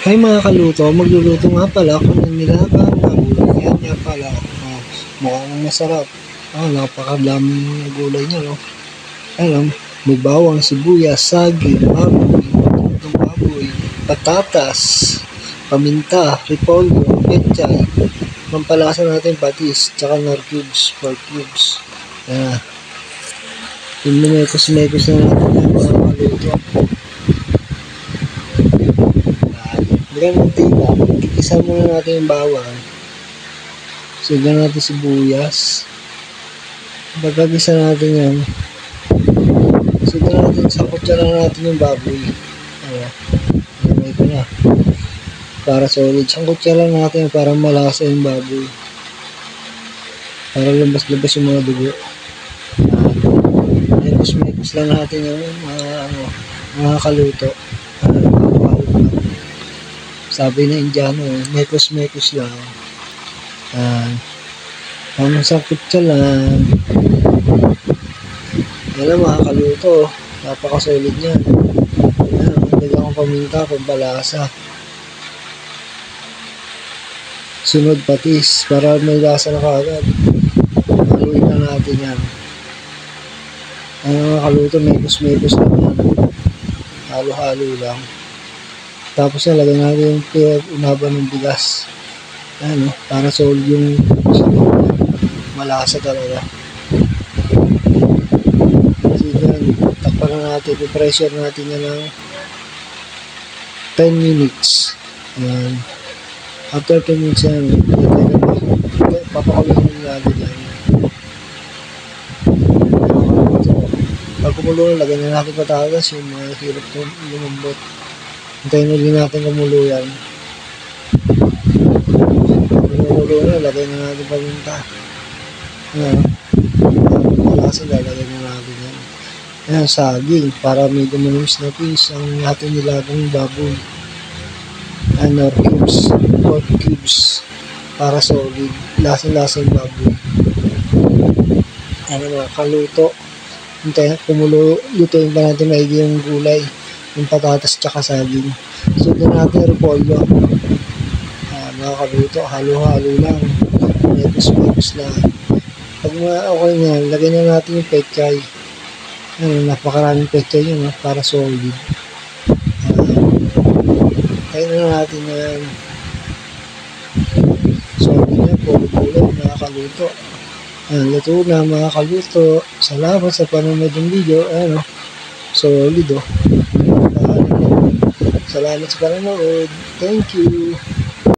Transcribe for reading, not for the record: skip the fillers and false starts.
Hi mga kaluto, magluluto nga pala ako ng nilagang na gulay. Yan nga pala, mukhang masarap. Napakadaming gulay niya, no? Alam, may bawang, sibuyas, saging, baboy, itong baboy, patatas, paminta, repolyo, pechay, pampalasa natin patis, tsaka nor cubes, 4 cubes. Yan. Mekos na natin yan mga kaluto. Lagyan ng tila, ikisa muna natin yung bawang. Lagyan natin sibuyas. Pagkagisa natin yan, lagyan natin sa kutsara natin yung baboy. Lamay ko na. Para solid. Sa kutsara natin para malasa yung baboy. Para labas-labas yung mga dugo. Mekos lang natin yung mga kaluto. Sabi na Indiano, mekos lang. Sa kutsa lang. Yan mga kaluto. Napakasolid niyan. Lagyan akong paminta, pampalasa. Sunod patis, para may lasa na kagad. Haluin na natin yan. Mga kaluto, mekos lang yan. Halo-halo lang. Tapos lagyan natin yung unaba ng bigas. Para solid yung malasa talaga. Kasi dyan, takpan na natin, i-pressure natin yan ng 10 minutes. Ayan. After 10 minutes yan, papakuloyin natin yan. Pag kumulo, lagyan na natin patatas, yung mga hirap lumambot. Hintayin ulit natin kumulo yan. Kumulo na, lagay na natin paminta. Malasa, lalagay na natin yan. Ayan, saging, para medyo manumis na piece ang ating nilagang baboy. Nor cubes, 4 cubes, para solid, lasang-lasang baboy. Mga kaluto. Hintayin, kumulo, lutuin pa natin maigi yung gulay. Yung patatas tsaka saging. Sundan natin yung repolyo. Mga kaluto, halo-halo lang. Mekos lang. Pag okay na, lagyan na natin yung pechay. Napakaraming pechay yun, para solid. Kaya na natin yan. Solid yan, puro-puro, mga kaluto. Luto na mga kaluto. Salamat sa panonood ng video. Solid, Salamat sa panonood. Thank you.